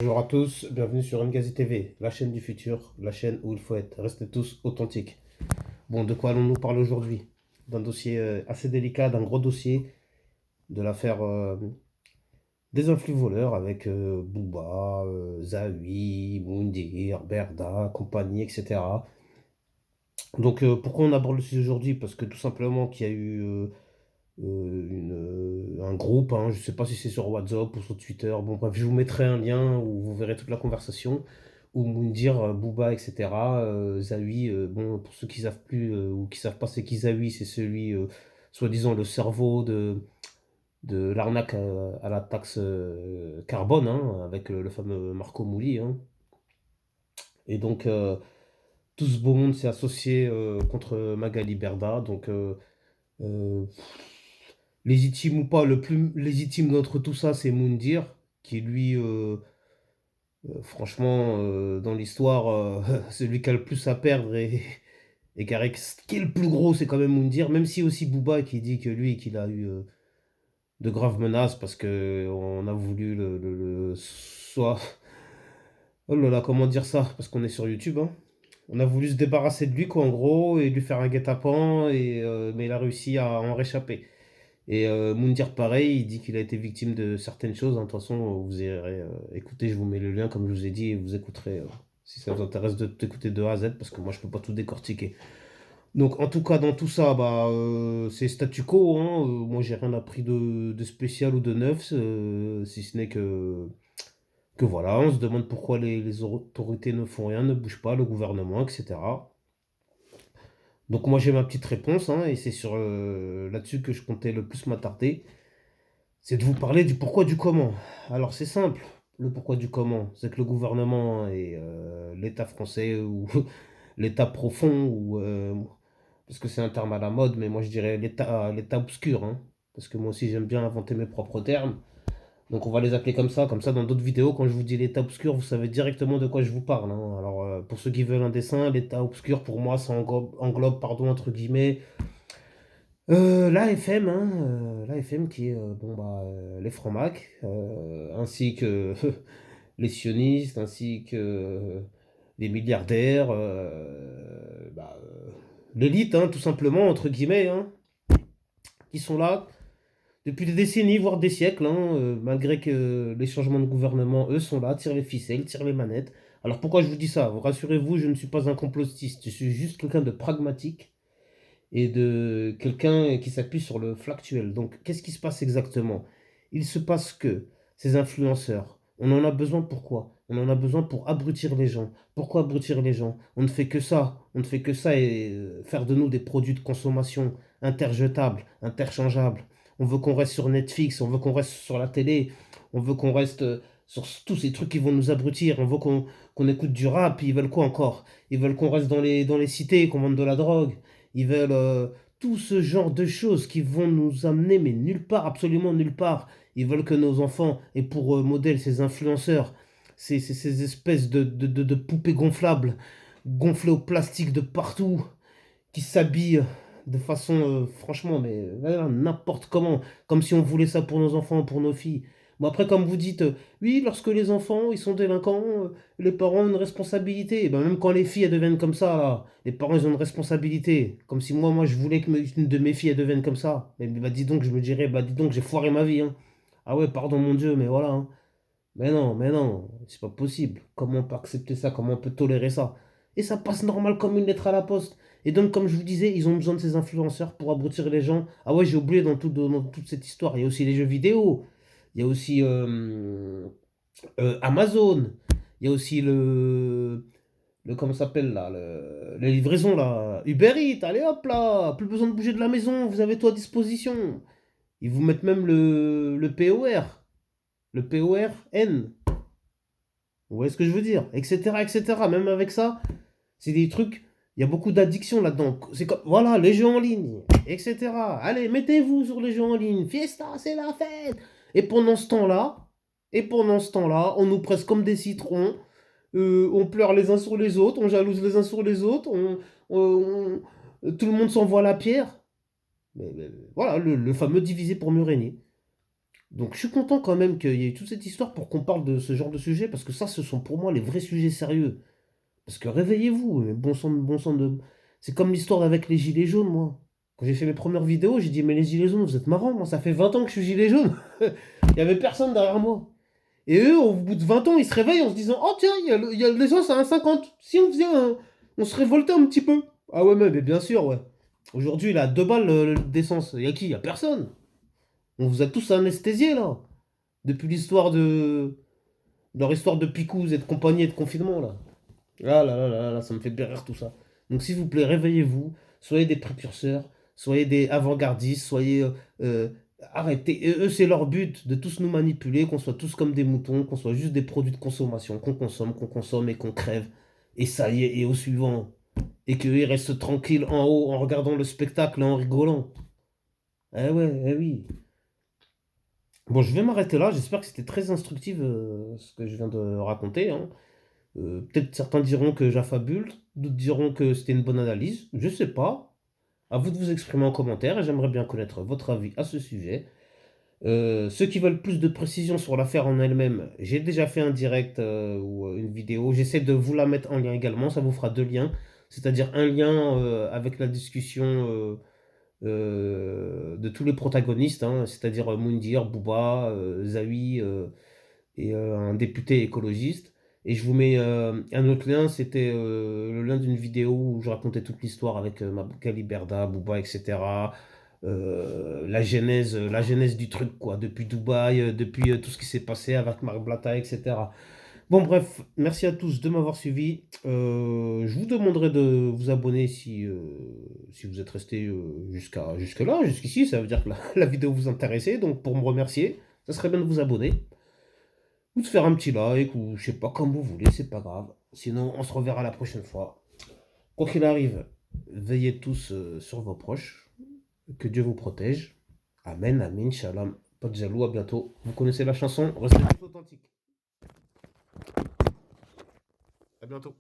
Bonjour à tous, bienvenue sur Ngazi TV, la chaîne du futur, la chaîne où il faut être. Restez tous authentiques. Bon, de quoi allons-nous parler aujourd'hui? D'un dossier assez délicat, d'un gros dossier, de l'affaire des influx voleurs avec Booba, Zawi, Moundir, Berda, compagnie, etc. Donc, pourquoi on aborde le sujet aujourd'hui? Parce que tout simplement qu'il y a eu un groupe, hein, je ne sais pas si c'est sur WhatsApp ou sur Twitter, bon bref, je vous mettrai un lien où vous verrez toute la conversation, où Moundir, Booba, etc., Zawi, bon, pour ceux qui savent plus ou qui savent pas c'est qui Zawi, c'est celui, soi-disant, le cerveau de l'arnaque à la taxe carbone, hein, avec le fameux Marco Mouli, hein. Et donc, tout ce beau monde s'est associé contre Magali Berda, donc euh, légitime ou pas, le plus légitime d'entre tout ça, c'est Moundir, qui lui, franchement, dans l'histoire, celui qui a le plus à perdre et qui est le plus gros, c'est quand même Moundir, même si aussi Booba qui dit que lui, qu'il a eu de graves menaces parce que on a voulu soit, oh là là, comment dire ça, parce qu'on est sur YouTube, hein. On a voulu se débarrasser de lui, quoi, en gros, et lui faire un guet-apens, mais il a réussi à en réchapper. Et Moundir, pareil, il dit qu'il a été victime de certaines choses, hein. De toute façon, vous irez écouter, je vous mets le lien, comme je vous ai dit, et vous écouterez si ça vous intéresse de t'écouter de A à Z, parce que moi, je peux pas tout décortiquer. Donc, en tout cas, dans tout ça, bah, c'est statu quo, hein. Moi, j'ai rien appris de spécial ou de neuf, si ce n'est que voilà, on se demande pourquoi les autorités ne font rien, ne bougent pas, le gouvernement, etc. Donc, moi, j'ai ma petite réponse, hein, et c'est sur là-dessus que je comptais le plus m'attarder. C'est de vous parler du pourquoi du comment. Alors c'est simple, le pourquoi du comment. C'est que le gouvernement et l'État français ou l'État profond, ou, parce que c'est un terme à la mode, mais moi je dirais l'État obscur, hein, parce que moi aussi j'aime bien inventer mes propres termes. Donc on va les appeler comme ça dans d'autres vidéos, quand je vous dis l'État obscur, vous savez directement de quoi je vous parle, hein. Alors pour ceux qui veulent un dessin, l'État obscur pour moi ça englobe, pardon, entre guillemets, l'AFM, hein, l'AFM qui est bon, bah, les francs-macs, ainsi que les sionistes, ainsi que les milliardaires, bah, l'élite, hein, tout simplement, entre guillemets, hein, qui sont là depuis des décennies, voire des siècles, hein, malgré que les changements de gouvernement, eux, sont là, tirent les ficelles, tirent les manettes. Alors pourquoi je vous dis ça? Vous rassurez-vous, je ne suis pas un complotiste, je suis juste quelqu'un de pragmatique et de quelqu'un qui s'appuie sur le factuel. Donc, qu'est-ce qui se passe exactement? Il se passe que ces influenceurs, on en a besoin pourquoi? On en a besoin pour abrutir les gens. Pourquoi abrutir les gens? On ne fait que ça. On ne fait que ça et faire de nous des produits de consommation interjetables, interchangeables. On veut qu'on reste sur Netflix, on veut qu'on reste sur la télé, on veut qu'on reste sur tous ces trucs qui vont nous abrutir. On veut qu'on écoute du rap. Ils veulent quoi encore? Ils veulent qu'on reste dans les cités, qu'on vende de la drogue. Ils veulent tout ce genre de choses qui vont nous amener, mais nulle part, absolument nulle part. Ils veulent que nos enfants aient pour modèle ces influenceurs, ces espèces de poupées gonflables, gonflées au plastique de partout, qui s'habillent de façon, franchement, mais n'importe comment, comme si on voulait ça pour nos enfants, pour nos filles. Bon, après, comme vous dites, oui, lorsque les enfants, ils sont délinquants, les parents ont une responsabilité. Et ben, même quand les filles, elles deviennent comme ça, là, les parents, ils ont une responsabilité. Comme si moi, je voulais que une de mes filles, elle devienne comme ça. Mais bah, dis donc, je me dirais, bah, dis donc, j'ai foiré ma vie, hein. Ah ouais, pardon, mon Dieu, mais voilà, hein. Mais non, c'est pas possible. Comment on peut accepter ça? Comment on peut tolérer ça? Et ça passe normal comme une lettre à la poste. Et donc, comme je vous disais, ils ont besoin de ces influenceurs pour abrutir les gens. Ah ouais, j'ai oublié dans toute cette histoire. Il y a aussi les jeux vidéo. Il y a aussi Amazon. Il y a aussi comment ça s'appelle là? Les livraisons là. Uber Eats, allez hop là. Plus besoin de bouger de la maison. Vous avez tout à disposition. Ils vous mettent même le POR. Le PORN. Vous voyez ce que je veux dire? Etc. etc. Même avec ça, c'est des trucs. Il y a beaucoup d'addictions là-dedans. C'est comme, voilà, les jeux en ligne, etc. Allez, mettez-vous sur les jeux en ligne. Fiesta, c'est la fête. Et pendant ce temps-là, on nous presse comme des citrons. On pleure les uns sur les autres, on jalouse les uns sur les autres. Tout le monde s'envoie la pierre. Voilà, le fameux diviser pour mieux régner. Donc je suis content quand même qu'il y ait toute cette histoire pour qu'on parle de ce genre de sujet, parce que ça, ce sont pour moi les vrais sujets sérieux. Parce que réveillez-vous, mais bon sang de... C'est comme l'histoire avec les gilets jaunes, moi. Quand j'ai fait mes premières vidéos, j'ai dit, mais les gilets jaunes, vous êtes marrants, moi, ça fait 20 ans que je suis gilet jaune. Il n'y avait personne derrière moi. Et eux, au bout de 20 ans, ils se réveillent en se disant, oh tiens, il y a l'essence à 1,50. Si on faisait un... On se révoltait un petit peu. Ah ouais, mais bien sûr, ouais. Aujourd'hui, il a 2 balles d'essence. Il y a qui? Il y a personne. On vous a tous anesthésiés, là. Depuis l'histoire de... Leur histoire de Picouz et de compagnie et de confinement, là. Ah là là là là, ça me fait bien rire tout ça. Donc s'il vous plaît, réveillez-vous, soyez des précurseurs, soyez des avant-gardistes, soyez... arrêtez. Et eux, c'est leur but de tous nous manipuler, qu'on soit tous comme des moutons, qu'on soit juste des produits de consommation, qu'on consomme et qu'on crève. Et ça y est, et au suivant. Et qu'ils restent tranquilles en haut en regardant le spectacle et en rigolant. Eh ouais, eh oui. Bon, je vais m'arrêter là. J'espère que c'était très instructif ce que je viens de raconter, hein. Peut-être certains diront que j'affabule, d'autres diront que c'était une bonne analyse. Je sais pas. À vous de vous exprimer en commentaire et j'aimerais bien connaître votre avis à ce sujet. Ceux qui veulent plus de précision sur l'affaire en elle-même, j'ai déjà fait un direct ou une vidéo. J'essaie de vous la mettre en lien également. Ça vous fera 2 liens. C'est-à-dire un lien avec la discussion de tous les protagonistes, hein, c'est-à-dire Moundir, Bouba, Zawi et un député écologiste. Et je vous mets un autre lien, c'était le lien d'une vidéo où je racontais toute l'histoire avec Mabouka Berda, Bouba, etc. La genèse du truc, quoi, depuis Dubaï, depuis tout ce qui s'est passé avec Marc Blatta, etc. Bon, bref, merci à tous de m'avoir suivi. Je vous demanderai de vous abonner si vous êtes resté jusque-là, jusqu'ici. Ça veut dire que la vidéo vous intéressait. Donc, pour me remercier, ça serait bien de vous abonner. Ou de faire un petit like, ou je sais pas, comme vous voulez, c'est pas grave. Sinon, on se reverra la prochaine fois. Quoi qu'il arrive, veillez tous sur vos proches. Que Dieu vous protège. Amen, amen, shalom. Pas de jaloux, à bientôt. Vous connaissez la chanson, restez tous authentiques. À bientôt.